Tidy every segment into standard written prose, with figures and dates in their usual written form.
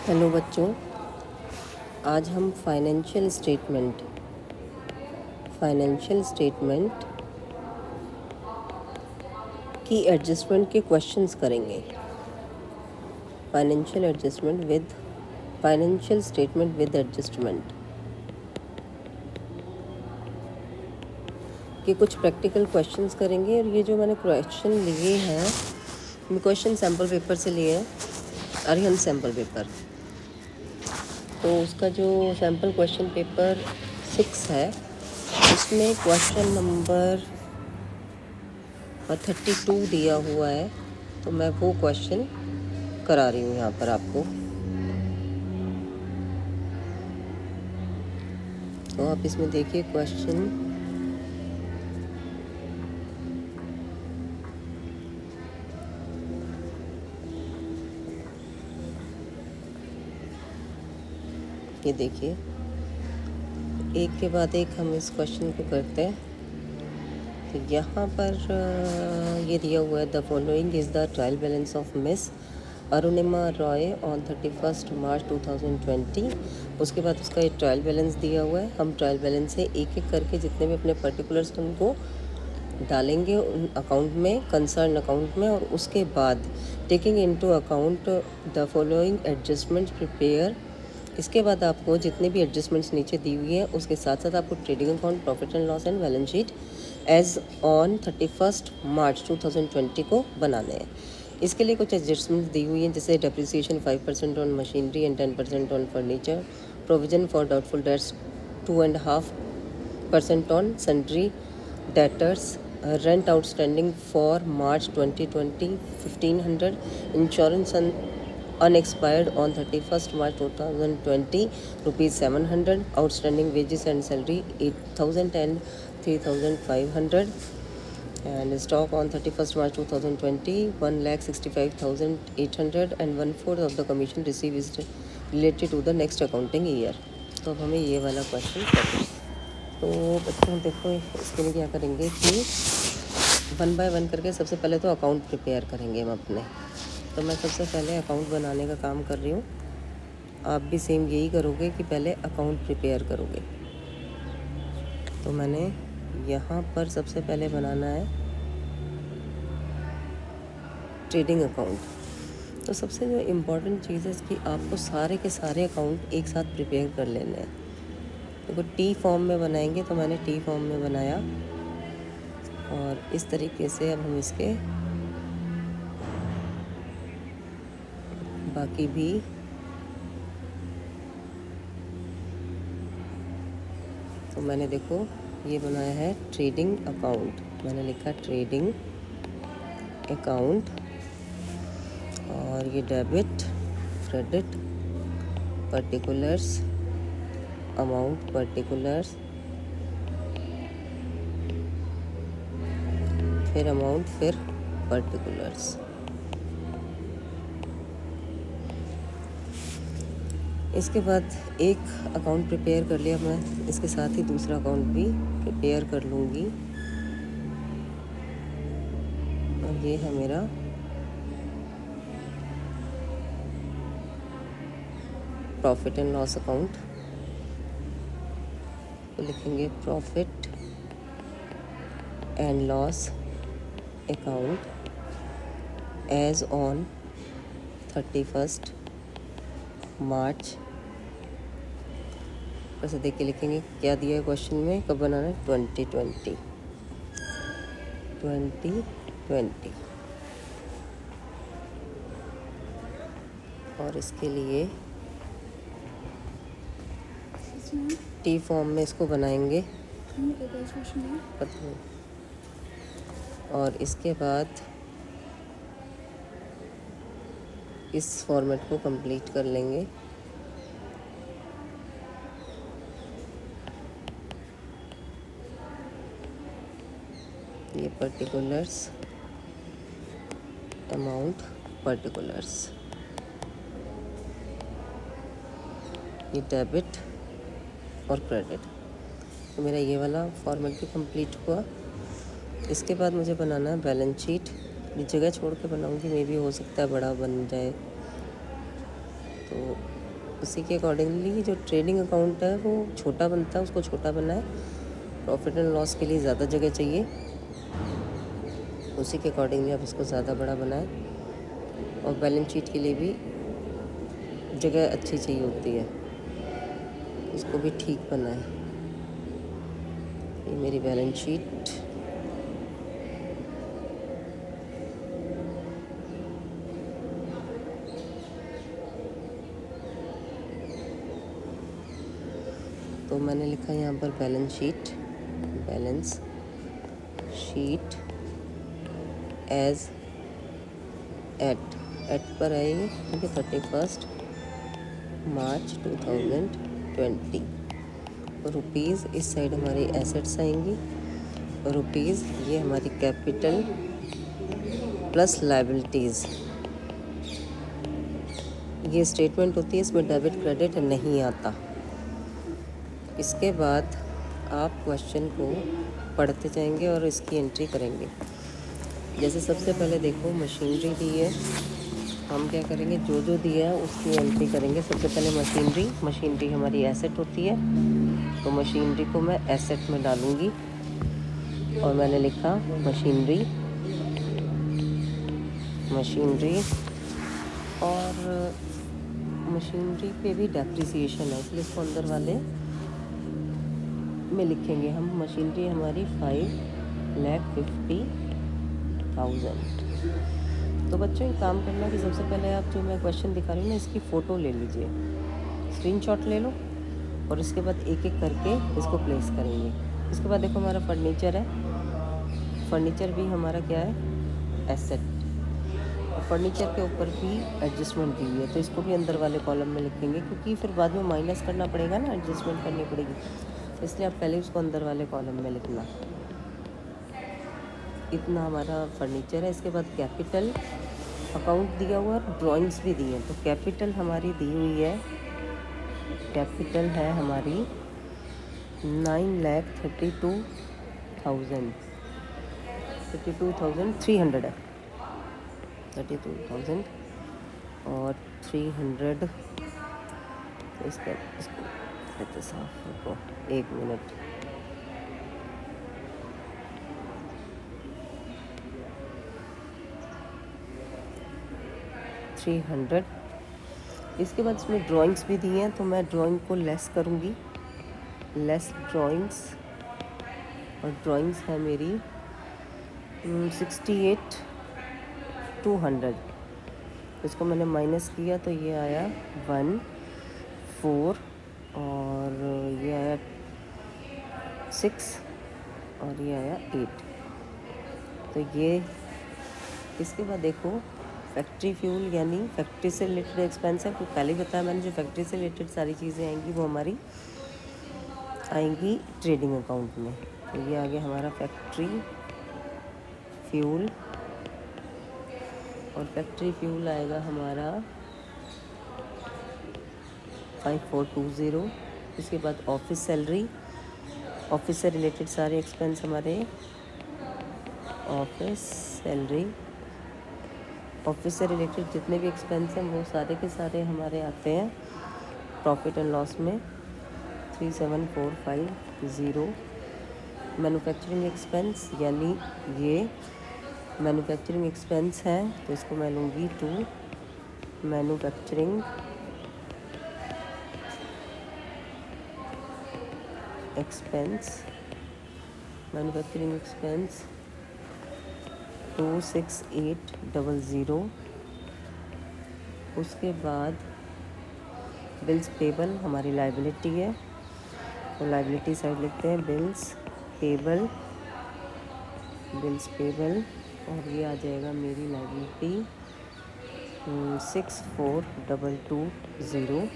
Hello बच्चों, आज हम फाइनेंशियल स्टेटमेंट की एडजस्टमेंट के क्वेश्चंस करेंगे। फाइनेंशियल स्टेटमेंट विद एडजस्टमेंट के कुछ प्रैक्टिकल क्वेश्चंस करेंगे। और ये जो मैंने क्वेश्चन लिए हैं, क्वेश्चन सैम्पल पेपर से लिए हैं, अरिहंत सैम्पल पेपर। तो उसका जो सैम्पल क्वेश्चन पेपर 6 है, उसमें क्वेश्चन नंबर 32 दिया हुआ है। तो मैं वो क्वेश्चन करा रही हूँ यहाँ पर आपको। तो आप इसमें देखिए क्वेश्चन ये देखिए, एक के बाद एक हम इस क्वेश्चन को करते हैं। तो यहाँ पर ये दिया हुआ है, the following is the trial balance of miss Arunima Roy on 31 March 2020। उसके बाद उसका ये ट्रायल बैलेंस दिया हुआ है। हम ट्रायल बैलेंस से एक एक करके जितने भी अपने पर्टिकुलर्स उनको डालेंगे उन अकाउंट में, कंसर्न अकाउंट में। और उसके बाद taking into account the following adjustments prepare. इसके बाद आपको जितने भी एडजस्टमेंट्स नीचे दी हुई हैं, उसके साथ साथ आपको trading account, profit and loss and balance sheet as on 31 March 2020 को बनाने हैं। इसके लिए कुछ एडजस्टमेंट्स दी हुई हैं, जैसे depreciation 5% on machinery and 10% on furniture, provision for doubtful debts 2.5% on sundry debtors, rent outstanding for March 2020 1500, insurance unexpired on 31st March 2020 rupees 700, outstanding wages and salary 8,000 and 3,500, and stock on 31st March 2020 1,65,800 and 1/4 of the commission received is related to the next accounting year। तो अब हमें ये वाला question करना। तो बच्चों देखो, इसके लिए क्या करेंगे कि 1 बाय 1 करके सबसे पहले तो अकाउंट प्रिपेयर करेंगे हम अपने। तो मैं सबसे पहले अकाउंट बनाने का काम कर रही हूँ। आप भी सेम यही करोगे कि पहले अकाउंट प्रिपेयर करोगे। तो मैंने यहाँ पर सबसे पहले बनाना है ट्रेडिंग अकाउंट। तो सबसे जो इम्पोर्टेंट चीज़ है कि आपको सारे के सारे अकाउंट एक साथ प्रिपेयर कर लेने हैं। देखो, टी फॉर्म में बनाएंगे, तो मैंने टी फॉर्म में बनाया। और इस तरीके से अब हम इसके बाकी भी तो मैंने देखो ये बनाया है ट्रेडिंग अकाउंट। मैंने लिखा ट्रेडिंग अकाउंट, और ये debit, credit, particulars, amount, particulars, फिर अमाउंट, फिर पर्टिकुलर्स। इसके बाद एक अकाउंट प्रिपेयर कर लिया मैं, इसके साथ ही दूसरा अकाउंट भी प्रिपेयर कर लूँगी। और ये है मेरा प्रॉफिट एंड लॉस अकाउंट। तो लिखेंगे profit and loss account as on 31 March. वैसे देख के लिखेंगे क्या दिया है क्वेश्चन में, कब बनाना है, 2020। और इसके लिए टी फॉर्म में इसको बनाएंगे। पता नहीं। और इसके बाद इस फॉर्मेट को कंप्लीट कर लेंगे। ये पर्टिकुलर्स, अमाउंट, पर्टिकुलर्स, ये डेबिट और क्रेडिट। तो मेरा ये वाला फॉर्मेट भी कंप्लीट हुआ। इसके बाद मुझे बनाना है बैलेंस शीट। जगह छोड़ के बनाऊंगी, मे भी हो सकता है बड़ा बन जाए। तो उसी के अकॉर्डिंगली जो ट्रेडिंग अकाउंट है वो छोटा बनता है, उसको छोटा बनाए। प्रॉफिट एंड लॉस के लिए ज़्यादा जगह चाहिए, उसी के अकॉर्डिंगली आप इसको ज़्यादा बड़ा बनाएं। और बैलेंस शीट के लिए भी जगह अच्छी चाहिए होती है, इसको भी ठीक बनाएं। ये मेरी बैलेंस शीट तो मैंने लिखा यहाँ पर बैलेंस शीट एज एट पर है ये, ठीक है, 31 मार्च 2020। रुपीज़ इस साइड हमारी एसेट्स आएंगी, रुपीज़ ये हमारी कैपिटल प्लस लायबिलिटीज़। ये स्टेटमेंट होती है, इसमें डेबिट क्रेडिट नहीं आता। इसके बाद आप क्वेश्चन को पढ़ते जाएंगे और इसकी एंट्री करेंगे। जैसे सबसे पहले देखो मशीनरी दी है, हम क्या करेंगे, जो जो दिया है उसकी एंट्री करेंगे। सबसे पहले मशीनरी हमारी एसेट होती है, तो मशीनरी को मैं एसेट में डालूँगी और मैंने लिखा मशीनरी और मशीनरी पे भी डेप्रिसिएशन है, इसलिए इसको अंदर वाले में लिखेंगे हम। मशीनरी हमारी 5,50,000। तो बच्चों एक काम करना कि सबसे पहले आप जो मैं क्वेश्चन दिखा रही हूँ ना, इसकी फ़ोटो ले लीजिए, स्क्रीनशॉट ले लो और इसके बाद एक एक करके इसको प्लेस करेंगे। इसके बाद देखो हमारा फर्नीचर है, फर्नीचर भी हमारा क्या है, एसेट। और फर्नीचर के ऊपर भी एडजस्टमेंट दी हुई है, तो इसको भी अंदर वाले कॉलम में लिखेंगे, क्योंकि फिर बाद में माइनस करना पड़ेगा ना, एडजस्टमेंट करनी पड़ेगी, इसलिए आप पहले उसको अंदर वाले कॉलम में लिखना। इतना हमारा फर्नीचर है। इसके बाद कैपिटल अकाउंट दिया हुआ है, ड्राइंग्स भी दी हैं। तो कैपिटल हमारी दी हुई है, कैपिटल है हमारी 9,32,300 है, 32,000 और 300। इसको लेते साफ रखो, 1 मिनट। $300। इसके बाद इसमें ड्राइंग्स भी दी हैं, तो मैं ड्राइंग को लेस करूँगी, लेस ड्राइंग्स, और ड्राइंग्स है मेरी 68,200। इसको मैंने माइनस किया तो ये आया 1,4 और ये आया 6 और ये आया 8। तो ये इसके बाद देखो फैक्ट्री फ्यूल यानी फैक्ट्री से रिलेटेड एक्सपेंस है, तो पहले ही बताया मैंने, जो फैक्ट्री से रिलेटेड सारी चीज़ें आएंगी वो हमारी आएंगी ट्रेडिंग अकाउंट में। तो ये आ गया हमारा फैक्ट्री फ्यूल, और फैक्ट्री फ्यूल आएगा हमारा 5,420। इसके बाद ऑफिस सैलरी, ऑफिस से रिलेटेड सारे एक्सपेंस हमारे ऑफिस सैलरी, ऑफिस से रिलेटेड जितने भी एक्सपेंस हैं वो सारे के सारे हमारे आते हैं प्रॉफिट एंड लॉस में 37,450। मैन्युफैक्चरिंग एक्सपेंस यानी ये मैन्युफैक्चरिंग एक्सपेंस है, तो इसको मैं लूँगी 2 मैन्युफैक्चरिंग एक्सपेंस 26800। उसके बाद बिल्स पेबल हमारी लाइबिलिटी है, तो लाइबिलिटी साइड लिखते हैं बिल्स पेबल, और ये आ जाएगा मेरी लाइबिलिटी 64,220।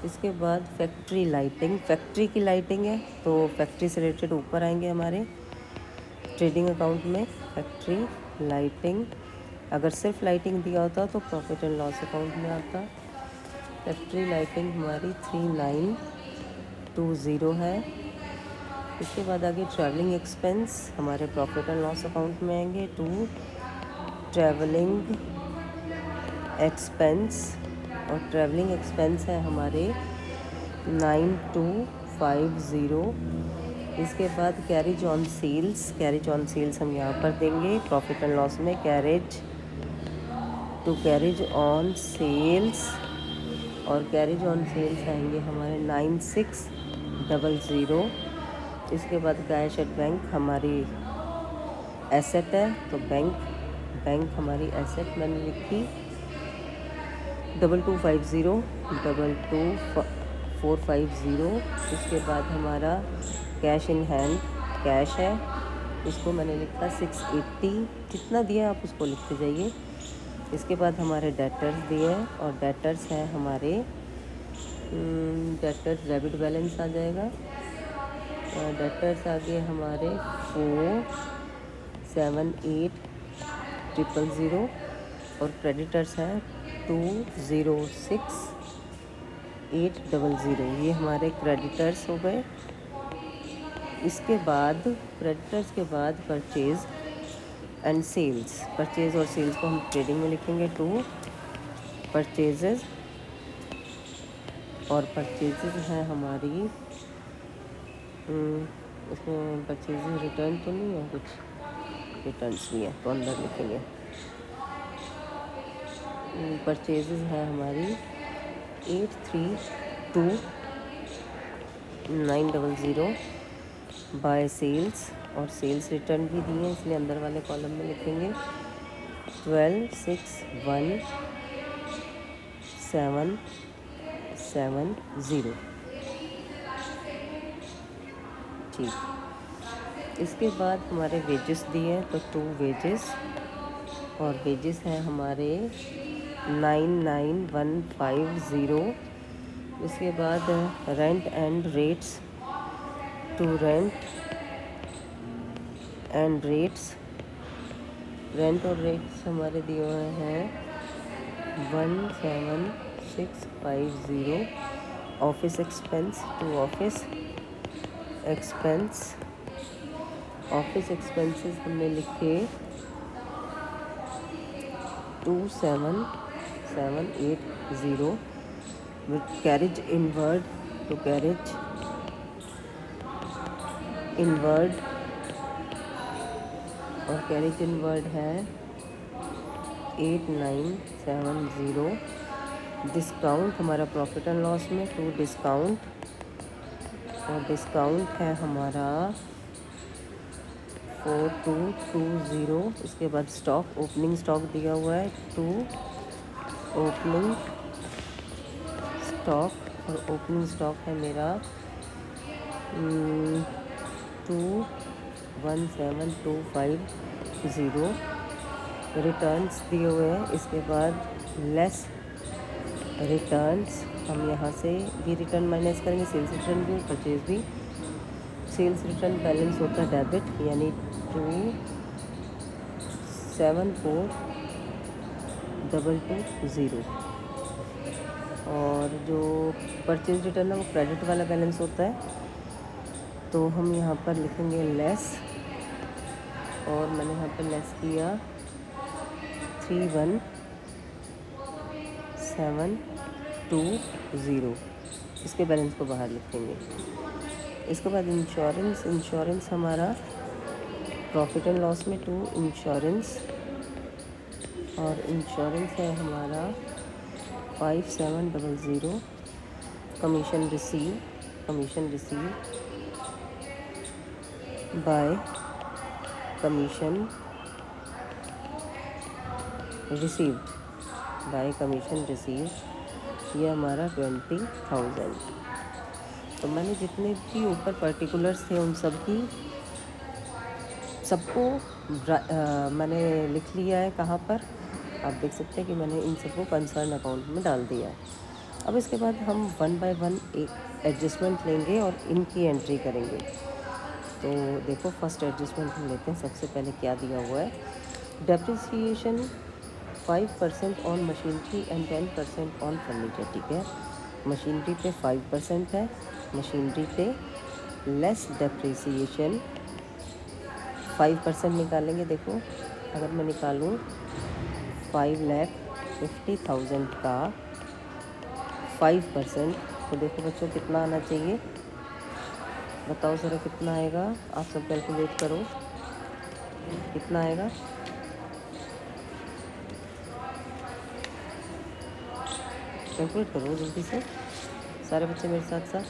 इसके बाद फैक्ट्री लाइटिंग, फैक्ट्री की लाइटिंग है, तो फैक्ट्री से रिलेटेड ऊपर आएंगे हमारे ट्रेडिंग अकाउंट में फैक्ट्री लाइटिंग। अगर सिर्फ लाइटिंग दिया होता तो प्रॉफिट एंड लॉस अकाउंट में आता। फैक्ट्री लाइटिंग हमारी 3920 है। इसके बाद आगे ट्रैवलिंग एक्सपेंस हमारे प्रॉफिट एंड लॉस अकाउंट में आएंगे 2 ट्रैवलिंग एक्सपेंस, और ट्रैवलिंग एक्सपेंस है हमारे 9250। इसके बाद कैरेज ऑन सेल्स हम यहाँ पर देंगे प्रॉफिट एंड लॉस में। कैरेज ऑन सेल्स, और कैरेज ऑन सेल्स आएंगे हमारे 9600। इसके बाद कैश एट बैंक हमारी एसेट है, तो बैंक हमारी एसेट मैंने लिखी 2250। इसके बाद हमारा कैश इन हैंड कैश है, उसको मैंने लिखा 680। जितना दिया आप उसको लिखते जाइए। इसके बाद हमारे डेटर्स दिए हैं, और डेटर्स हैं हमारे डेटर्स डेबिट बैलेंस आ जाएगा। डेटर्स आ गए हमारे 478000, और क्रेडिटर्स हैं 206800। ये हमारे क्रेडिटर्स हो गए। इसके बाद क्रेडिटर्स के बाद परचेज़ एंड सेल्स, परचेज़ और सेल्स को हम ट्रेडिंग में लिखेंगे 2 परचेजेस, और परचेजेस हैं हमारी इसमें परचेजेस रिटर्न तो नहीं है, कुछ रिटर्न्स भी है तो अंदर लिखेंगे। परचेजेस है हमारी 832900 बाय सेल्स, और सेल्स रिटर्न भी दिए हैं इसलिए अंदर वाले कॉलम में लिखेंगे 1261770। ठीक, इसके बाद हमारे वेजेस दिए हैं, तो 2 वेजेस, और वेजेस हैं हमारे 99150। इसके बाद रेंट एंड रेट्स, 2 रेंट और रेट्स हमारे दिए हुए हैं 17650। ऑफिस एक्सपेंस, 2 ऑफिस एक्सपेंसेस हमने लिखे 27780 विथ कैरेज इनवर्ड, तो कैरेज इनवर्ड, और कैरेज इनवर्ड है 8970। डिस्काउंट हमारा प्रॉफिट एंड लॉस में 2 डिस्काउंट, और डिस्काउंट है हमारा 4220। इसके बाद स्टॉक, ओपनिंग स्टॉक दिया हुआ है 2 ओपनिंग स्टॉक, और ओपनिंग स्टॉक है मेरा 217250। रिटर्न्स दिए हुए हैं। इसके बाद लेस रिटर्न्स, हम यहाँ से भी रिटर्न माइनस करेंगे, सेल्स रिटर्न भी और परचेज भी। सेल्स रिटर्न बैलेंस होता है डेबिट, यानी 274220, और जो परचेज रिटर्न है वो क्रेडिट वाला बैलेंस होता है, तो हम यहाँ पर लिखेंगे लेस, और मैंने यहाँ पर लेस किया 31720। इसके बैलेंस को बाहर लिखेंगे। इसके बाद इंश्योरेंस हमारा प्रॉफिट एंड लॉस में 2 इंश्योरेंस, और इंश्योरेंस है हमारा 5700। Commission receive by commission receive, ये हमारा 20,000। तो मैंने जितने भी ऊपर पर्टिकुलर्स थे उन सबको मैंने लिख लिया है। कहाँ पर आप देख सकते हैं कि मैंने इन सबको कंसर्न अकाउंट में डाल दिया है। अब इसके बाद हम 1 बाय 1 एक एडजस्टमेंट लेंगे और इनकी एंट्री करेंगे। तो देखो, फर्स्ट एडजस्टमेंट हम लेते हैं। सबसे पहले क्या दिया हुआ है, depreciation 5% on machinery and 10% on furniture. ठीक है, मशीनरी पे 5% है, मशीनरी पे लेस डेप्रिसिएशन 5% निकालेंगे। देखो, अगर मैं निकालूँ 5,50,000 का 5%। तो देखो बच्चों कितना आना चाहिए, बताओ ज़रा कितना आएगा, आप सब कैलकुलेट करो कितना आएगा। कैलकुलेट करो जल्दी से सारे बच्चे मेरे साथ साथ।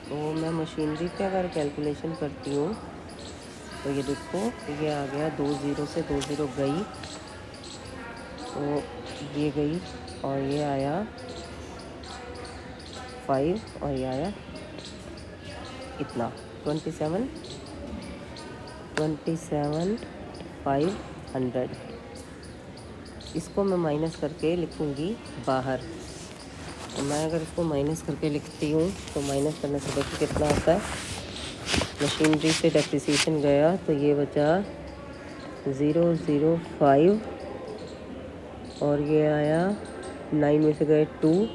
तो मैं मशीनरी पे अगर कैलकुलेशन करती हूँ तो ये देखो ये आ गया 2 ज़ीरो से 2 ज़ीरो गई, तो ये गई और ये आया 5 और ये आया इतना 27,500। इसको मैं माइनस करके लिखूँगी बाहर। तो मैं अगर इसको माइनस करके लिखती हूँ तो माइनस करने से देखो कितना आता है। मशीनरी से डेप्रिसिएशन गया तो ये बचा 005 और ये आया 9 में से गए 2,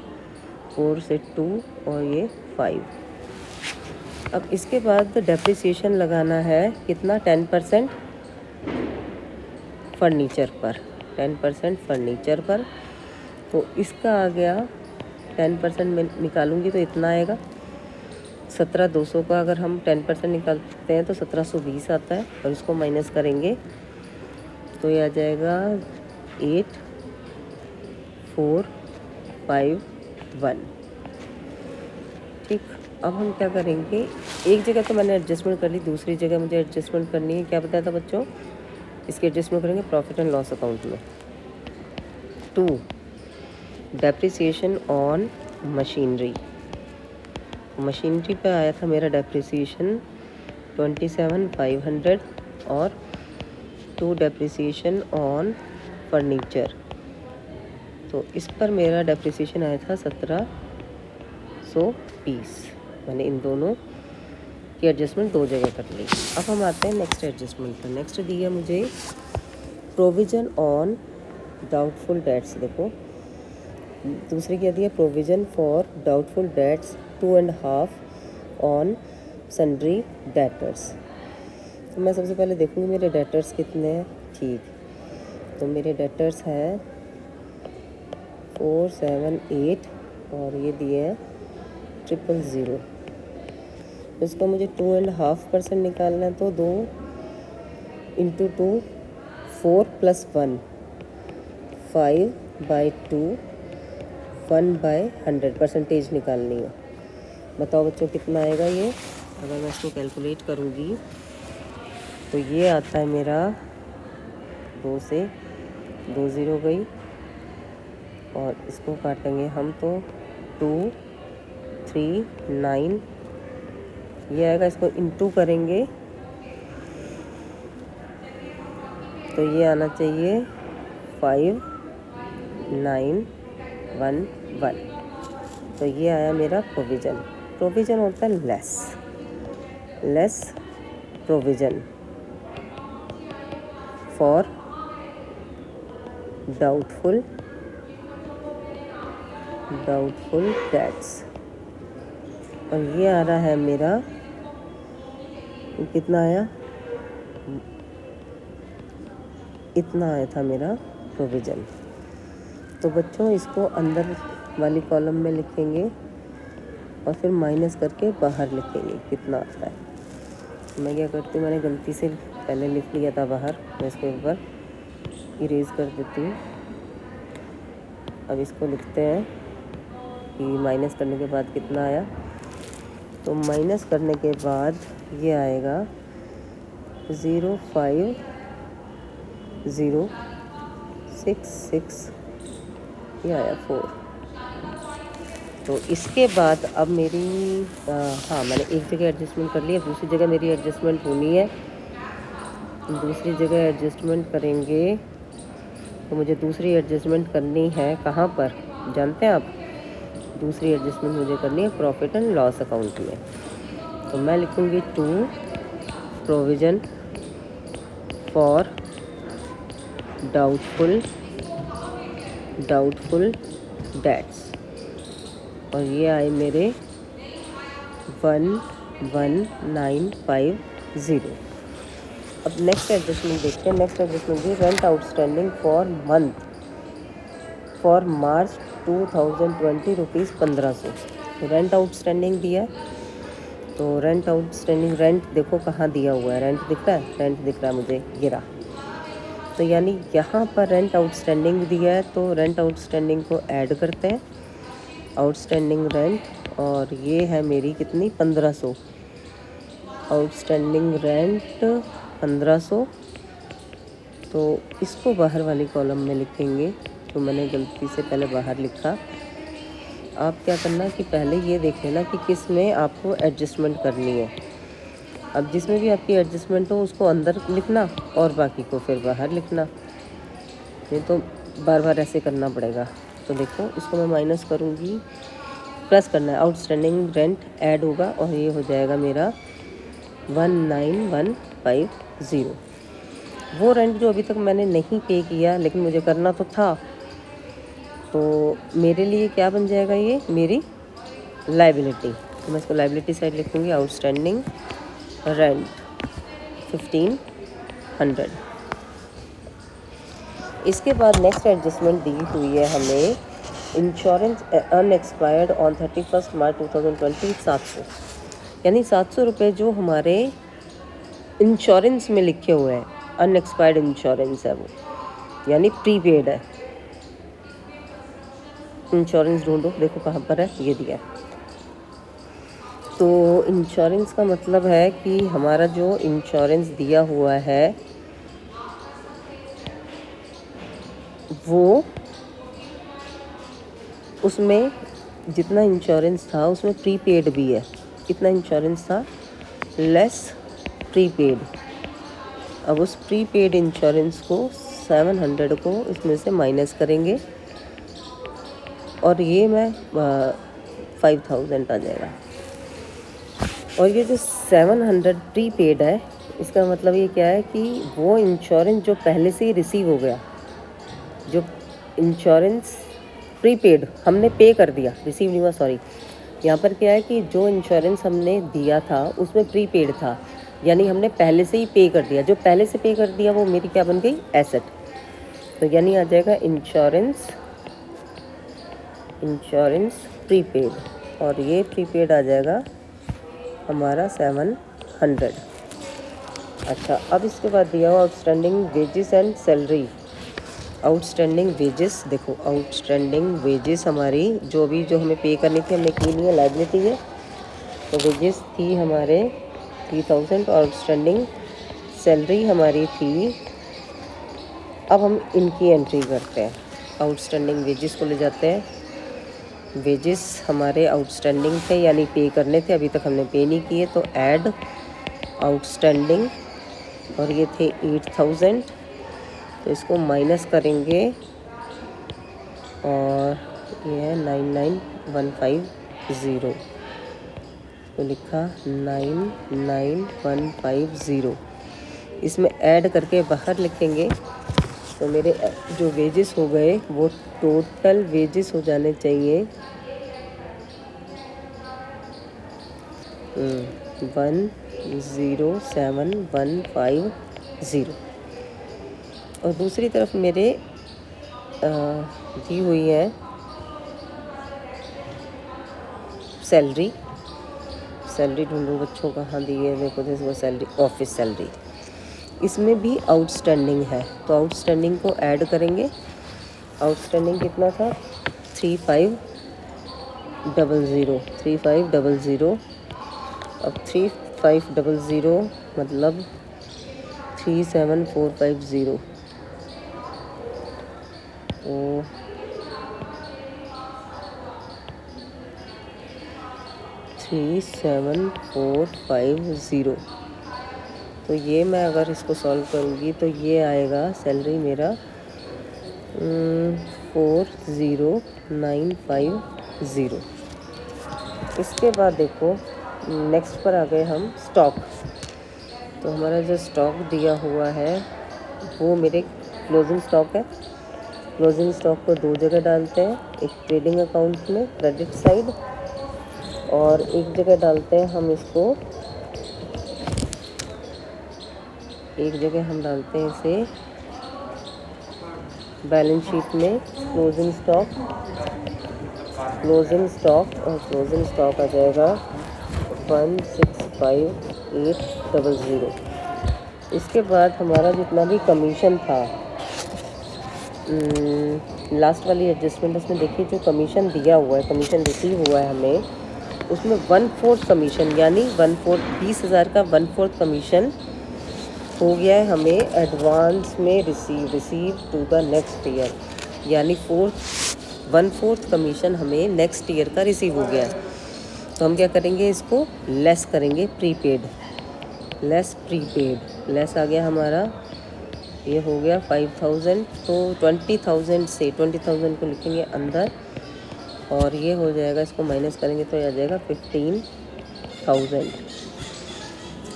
4 से 2 और ये 5। अब इसके बाद डेप्रिसिएशन लगाना है कितना, 10% फर्नीचर पर, 10% फर्नीचर पर। तो इसका आ गया 10% में निकालूंगी तो इतना आएगा 17,200 का। अगर हम 10% निकालते हैं तो 1720 आता है और इसको माइनस करेंगे तो ये आ जाएगा 8451। ठीक, अब हम क्या करेंगे, एक जगह तो मैंने एडजस्टमेंट कर ली, दूसरी जगह मुझे एडजस्टमेंट करनी है। क्या बताया था बच्चों, इसकी एडजस्टमेंट करेंगे प्रॉफिट एंड लॉस अकाउंट में। 2 डेप्रिसिएशन ऑन मशीनरी। मशीनरी पे आया था मेरा डेप्रिसिएशन 27,500 और 2 डेप्रिसिएशन ऑन फर्नीचर। तो इस पर मेरा डेप्रिसिएशन आया था 1720। मैंने इन दोनों की एडजस्टमेंट 2 जगह कर ली। अब हम आते हैं नेक्स्ट एडजस्टमेंट पर। नेक्स्ट दिया मुझे प्रोविज़न ऑन डाउटफुल डेट्स। देखो दूसरी क्या दिया, provision for doubtful debts 2.5 on sundry debtors. तो मैं सबसे पहले देखूँगी मेरे डेटर्स कितने हैं। ठीक, तो मेरे डेटर्स हैं 478 और ये दिए हैं 000। इसका मुझे 2.5% निकालना है तो 2 × 2 4 + 1 5/2 1/100 परसेंटेज निकालनी है। बताओ बच्चों कितना आएगा ये। अगर मैं इसको कैलकुलेट करूँगी तो ये आता है मेरा 2 से 2 ज़ीरो गई और इसको काटेंगे हम तो 2 3 9 ये आएगा। इसको इंटू करेंगे तो ये आना चाहिए 5911। तो ये आया मेरा प्रोविज़न। प्रोविज़न होता है less provision for doubtful debts. और ये आ रहा है मेरा कितना आया, इतना आया था मेरा प्रोविज़न। तो बच्चों इसको अंदर वाली कॉलम में लिखेंगे और फिर माइनस करके बाहर लिखेंगे कितना आता है। मैं क्या करती हूँ, मैंने गलती से पहले लिख लिया था बाहर, मैं इसको एक बार इरेज कर देती हूँ। अब इसको लिखते हैं कि माइनस करने के बाद कितना आया। तो माइनस करने के बाद ये आएगा 05066, ये आया 4। तो इसके बाद अब मेरी हाँ मैंने एक जगह एडजस्टमेंट कर लिया, दूसरी जगह मेरी एडजस्टमेंट होनी है। दूसरी जगह एडजस्टमेंट करेंगे तो मुझे दूसरी एडजस्टमेंट करनी है कहाँ पर जानते हैं आप। दूसरी एडजस्टमेंट मुझे करनी है प्रॉफिट एंड लॉस अकाउंट में। तो मैं लिखूँगी 2 प्रोविज़न फॉर डाउटफुल डेट्स और ये आए मेरे 11950। अब नेक्स्ट एडजस्टमेंट देखते हैं। नेक्स्ट एडजस्टमेंट है rent outstanding for for March 2020 rupees 1500। Rent outstanding दिया है, तो रेंट आउटस्टैंडिंग, रेंट देखो कहाँ दिया हुआ है, रेंट दिख रहा है, रेंट दिख रहा है मुझे गिरा। तो यानी यहाँ पर रेंट आउटस्टैंडिंग दिया है, तो रेंट आउटस्टैंडिंग को ऐड करते हैं, आउटस्टैंडिंग रेंट, और ये है मेरी कितनी, 1500। आउटस्टैंडिंग रेंट 1500, तो इसको बाहर वाली कॉलम में लिखेंगे, तो मैंने गलती से पहले बाहर लिखा। आप क्या करना कि पहले ये देख लेना कि किस में आपको एडजस्टमेंट करनी है। अब जिसमें भी आपकी एडजस्टमेंट हो उसको अंदर लिखना और बाकी को फिर बाहर लिखना, नहीं तो बार बार ऐसे करना पड़ेगा। तो देखो इसको मैं माइनस करूँगी, प्लस करना है, आउटस्टैंडिंग रेंट ऐड होगा और ये हो जाएगा मेरा 19150। वो रेंट जो अभी तक मैंने नहीं पे किया लेकिन मुझे करना तो था, तो मेरे लिए क्या बन जाएगा, ये मेरी लाइबिलिटी। तो मैं इसको लाइबिलिटी साइड लिखूँगी, आउटस्टैंडिंग रेंट 1500। इसके बाद नेक्स्ट एडजस्टमेंट दी हुई है हमें, इंश्योरेंस अनएक्सपायर्ड ऑन 31 मार्च 2020 700, यानी 700 रुपये जो हमारे इंश्योरेंस में लिखे हुए हैं, अनएक्सपायर्ड इंश्योरेंस है वो, यानी प्रीपेड है। इंश्योरेंस ढूंढो, देखो कहाँ पर है, ये दिया है। तो इंश्योरेंस का मतलब है कि हमारा जो इंश्योरेंस दिया हुआ है वो, उसमें जितना इंश्योरेंस था उसमें प्रीपेड भी है। कितना इंश्योरेंस था, लेस प्रीपेड। अब उस प्रीपेड इंश्योरेंस को 700 को इसमें से माइनस करेंगे और ये मैं 5000 आ जाएगा। और ये जो 700 प्रीपेड है, इसका मतलब ये क्या है कि वो इंश्योरेंस जो पहले से ही रिसीव हो गया, जो इंश्योरेंस प्रीपेड हमने पे कर दिया, रिसीव नहीं हुआ, सॉरी। यहाँ पर क्या है कि जो इंश्योरेंस हमने दिया था उसमें प्रीपेड था, यानी हमने पहले से ही पे कर दिया। जो पहले से पे कर दिया वो मेरी क्या बन गई, एसेट। तो यानी आ जाएगा इंश्योरेंस प्रीपेड, और ये प्रीपेड आ जाएगा हमारा 700। अच्छा, अब इसके बाद दिया हुआ outstanding wages and salary. Outstanding wages, देखो आउटस्टैंडिंग वेजेस हमारी जो हमें पे करनी थी हमने की नहीं है, लाइबिलिटी है। तो वेजेस थी हमारे 3000, आउटस्टैंडिंग सैलरी हमारी थी। अब हम इनकी एंट्री करते हैं, आउटस्टैंडिंग वेजेस को ले जाते हैं। वेजेस हमारे आउटस्टैंडिंग थे, यानी पे करने थे, अभी तक हमने पे नहीं किए, तो ऐड आउटस्टैंडिंग, और ये थे 8000, तो इसको माइनस करेंगे और ये है 99150, तो लिखा 99150। इसमें ऐड करके बाहर लिखेंगे, तो मेरे जो वेजेस हो गए वो टोटल वेजेस हो जाने चाहिए 107150। और दूसरी तरफ मेरे दी हुई है सैलरी ढूंढो बच्चों, कहाँ दी है मेरे को, वो सैलरी, ऑफिस सैलरी, इसमें भी आउटस्टैंडिंग है, तो आउटस्टैंडिंग को ऐड करेंगे। आउटस्टैंडिंग कितना था, 3500। अब 3500 मतलब 37450, तो 37450। तो ये मैं अगर इसको सॉल्व करूँगी तो ये आएगा सैलरी मेरा 40950। इसके बाद देखो नेक्स्ट पर आ गए हम, स्टॉक। तो हमारा जो स्टॉक दिया हुआ है वो मेरे क्लोजिंग स्टॉक है। क्लोजिंग स्टॉक को दो जगह डालते हैं, एक ट्रेडिंग अकाउंट में क्रेडिट साइड, और एक जगह डालते हैं हम इसको, एक जगह हम डालते हैं इसे बैलेंस शीट में क्लोजिंग स्टॉक और क्लोजिंग स्टॉक आ जाएगा 165800। इसके बाद हमारा जितना भी कमीशन था, लास्ट वाली एडजस्टमेंट उसमें देखिए जो कमीशन दिया हुआ है, कमीशन रिसीव हुआ है हमें, उसमें 1/4 कमीशन यानी 1/4 20,000 का 1/4 कमीशन हो गया है हमें एडवांस में receive to the next year, यानी 1/4 कमीशन हमें नेक्स्ट ईयर का रिसीव हो गया है। तो हम क्या करेंगे, इसको लेस करेंगे, लेस आ गया हमारा, ये हो गया 5,000। तो 20,000 को लिखेंगे अंदर और ये हो जाएगा, इसको माइनस करेंगे तो ये आ जाएगा 15,000।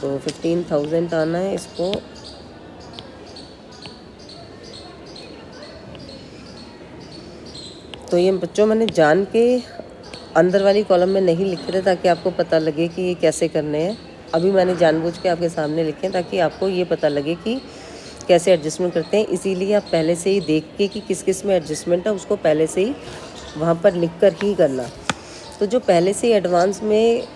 तो 15,000 आना है इसको। तो ये बच्चों मैंने जान के अंदर वाली कॉलम में नहीं लिखे थे ताकि आपको पता लगे कि ये कैसे करने हैं। अभी मैंने जानबूझ के आपके सामने लिखे हैं ताकि आपको ये पता लगे कि कैसे एडजस्टमेंट करते हैं। इसीलिए आप पहले से ही देख के कि किस किस में एडजस्टमेंट है उसको पहले से ही वहाँ पर लिख कर ही करना। तो जो पहले से ही एडवांस में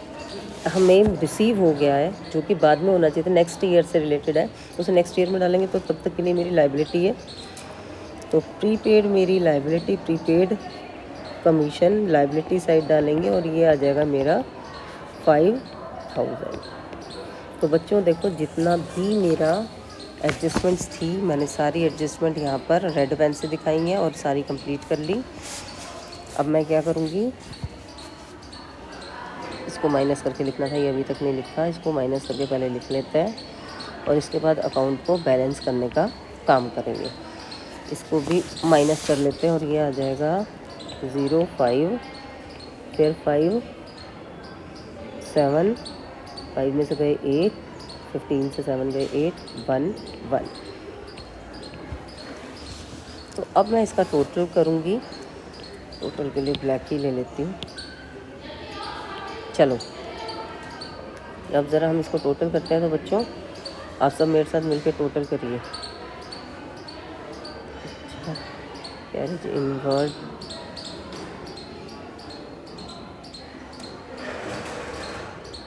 हमें रिसीव हो गया है, जो कि बाद में होना चाहिए था, नेक्स्ट ईयर से रिलेटेड है, उसे नेक्स्ट ईयर में डालेंगे तो तब तक के लिए मेरी लाइबिलिटी है। तो प्रीपेड मेरी liability, prepaid commission liability side डालेंगे और ये आ जाएगा मेरा 5,000। तो बच्चों देखो जितना भी मेरा एडजस्टमेंट्स थी, मैंने सारी एडजस्टमेंट यहाँ पर रेड पेन से दिखाई हैं और सारी कंप्लीट कर ली। अब मैं क्या करूँगी, इसको माइनस करके लिखना था, ये अभी तक नहीं लिखा, इसको माइनस करके पहले लिख लेते हैं और इसके बाद अकाउंट को बैलेंस करने का काम करेंगे। इसको भी माइनस कर लेते हैं और ये आ जाएगा 0,5, फिर 5, 7, 5 में से गए 8, 15 से 7 गए 8, 1, 1। तो अब मैं इसका टोटल करूँगी, टोटल के लिए ब्लैक ही ले लेती हूँ। चलो अब ज़रा हम इसको टोटल करते हैं। तो बच्चों आप सब मेरे साथ मिलकर टोटल करिए। अच्छा, कैरेज इनवर्ड,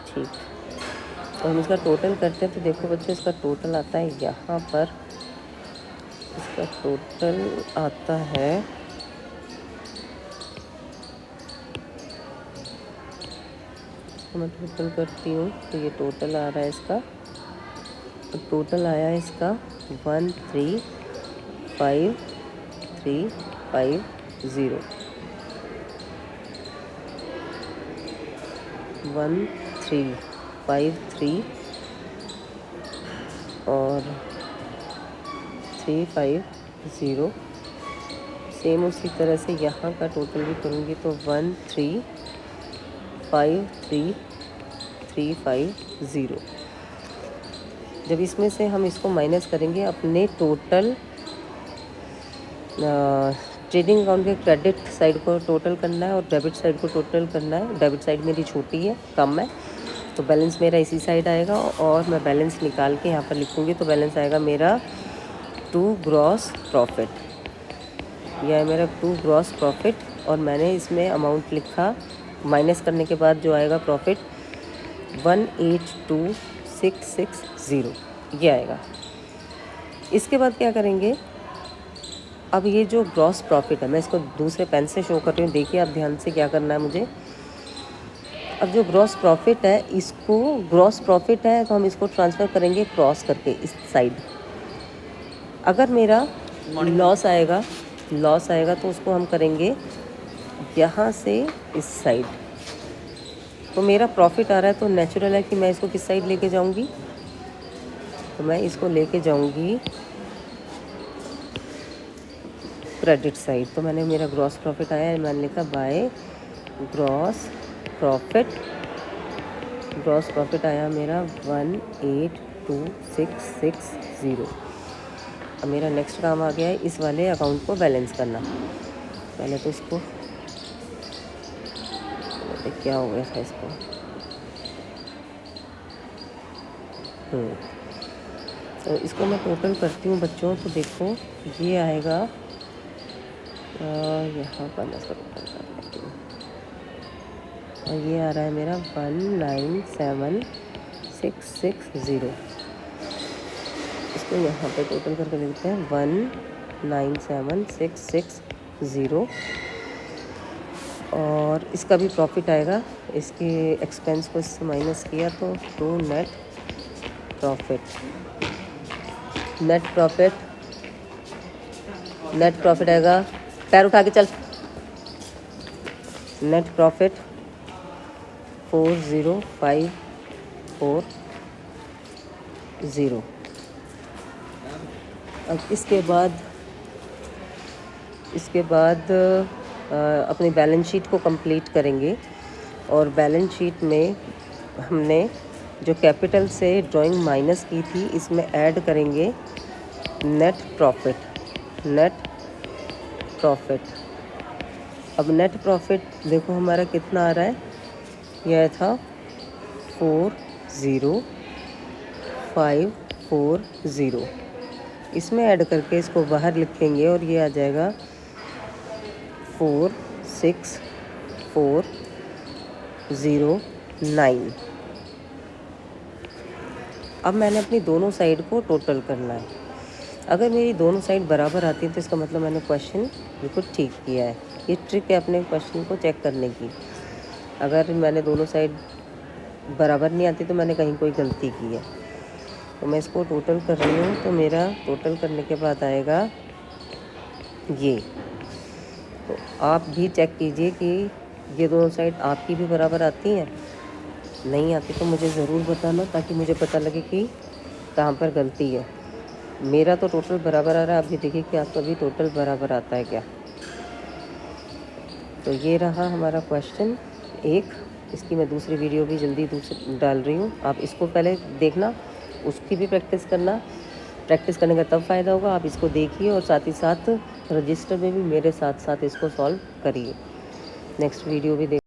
ठीक। तो हम इसका टोटल करते हैं। तो देखो बच्चों इसका टोटल आता है यहाँ पर, इसका टोटल आता है मैं टोटल करती हूँ तो ये टोटल आ रहा है इसका, तो टोटल आया है इसका 135350, 1353 और 350। सेम उसी तरह से यहाँ का टोटल भी करूँगी तो 135350। जब इसमें से हम इसको माइनस करेंगे अपने टोटल ट्रेडिंग अकाउंट के क्रेडिट साइड को टोटल करना है और डेबिट साइड को टोटल करना है। डेबिट साइड मेरी छोटी है, कम है, तो बैलेंस मेरा इसी साइड आएगा और मैं बैलेंस निकाल के यहाँ पर लिखूँगी तो बैलेंस आएगा मेरा 2 ग्रॉस प्रॉफिट। यह है मेरा 2 ग्रॉस प्रॉफिट और मैंने इसमें अमाउंट लिखा माइनस करने के बाद जो आएगा प्रॉफिट 182,660, ये आएगा। इसके बाद क्या करेंगे, अब ये जो ग्रॉस प्रॉफिट है मैं इसको दूसरे पेन से शो कर रही हूँ, देखिए आप ध्यान से क्या करना है मुझे। अब जो ग्रॉस प्रॉफिट है, इसको ग्रॉस प्रॉफिट है तो हम इसको ट्रांसफ़र करेंगे क्रॉस करके इस साइड। अगर मेरा लॉस आएगा तो उसको हम करेंगे यहाँ से इस साइड। तो मेरा प्रॉफिट आ रहा है तो नेचुरल है कि मैं इसको किस साइड लेके जाऊँगी, तो मैं इसको लेके जाऊँगी क्रेडिट साइड। तो मैंने मेरा ग्रॉस प्रॉफिट आया है, मैंने लिखा बाय ग्रॉस प्रॉफिट आया मेरा 182,660। अब मेरा नेक्स्ट काम आ गया है इस वाले अकाउंट को बैलेंस करना। पहले तो इसको क्या हो गया था इसको, तो इसको मैं टोटल करती हूँ बच्चों। तो देखो ये आएगा यहाँ पर मैं इसको टोटल कर लेती हूँ और ये आ रहा है मेरा 197660। इसको यहाँ पे टोटल करके लिखते हैं 197660 और इसका भी प्रॉफिट आएगा। इसके एक्सपेंस को इससे माइनस किया तो नेट प्रॉफिट आएगा। पैर उठा के चल। Net profit 40540। अब इसके बाद अपनी बैलेंस शीट को कंप्लीट करेंगे और बैलेंस शीट में हमने जो कैपिटल से ड्राइंग माइनस की थी इसमें ऐड करेंगे नेट प्रॉफिट। अब नेट प्रॉफिट देखो हमारा कितना आ रहा है, यह था 40540। इसमें ऐड करके इसको बाहर लिखेंगे और ये आ जाएगा 46409। अब मैंने अपनी दोनों साइड को टोटल करना है। अगर मेरी दोनों साइड बराबर आती है तो इसका मतलब मैंने क्वेश्चन बिल्कुल ठीक किया है। ये ट्रिक है अपने क्वेश्चन को चेक करने की। अगर मैंने दोनों साइड बराबर नहीं आती तो मैंने कहीं कोई गलती की है। तो मैं इसको टोटल कर रही हूँ तो मेरा टोटल करने के बाद आएगा ये। तो आप भी चेक कीजिए कि ये दोनों साइड आपकी भी बराबर आती हैं। नहीं आती तो मुझे ज़रूर बताना ताकि मुझे पता लगे कि कहाँ पर गलती है। मेरा तो टोटल बराबर आ रहा है, आप भी देखिए कि आपका भी टोटल बराबर आता है क्या। तो ये रहा हमारा क्वेश्चन 1। इसकी मैं दूसरी वीडियो भी जल्दी डाल रही हूँ, आप इसको पहले देखना, उसकी भी प्रैक्टिस करना। प्रैक्टिस करने का तब फ़ायदा होगा, आप इसको देखिए और साथ ही साथ रजिस्टर में भी मेरे साथ साथ इसको सॉल्व करिए। नेक्स्ट वीडियो भी देख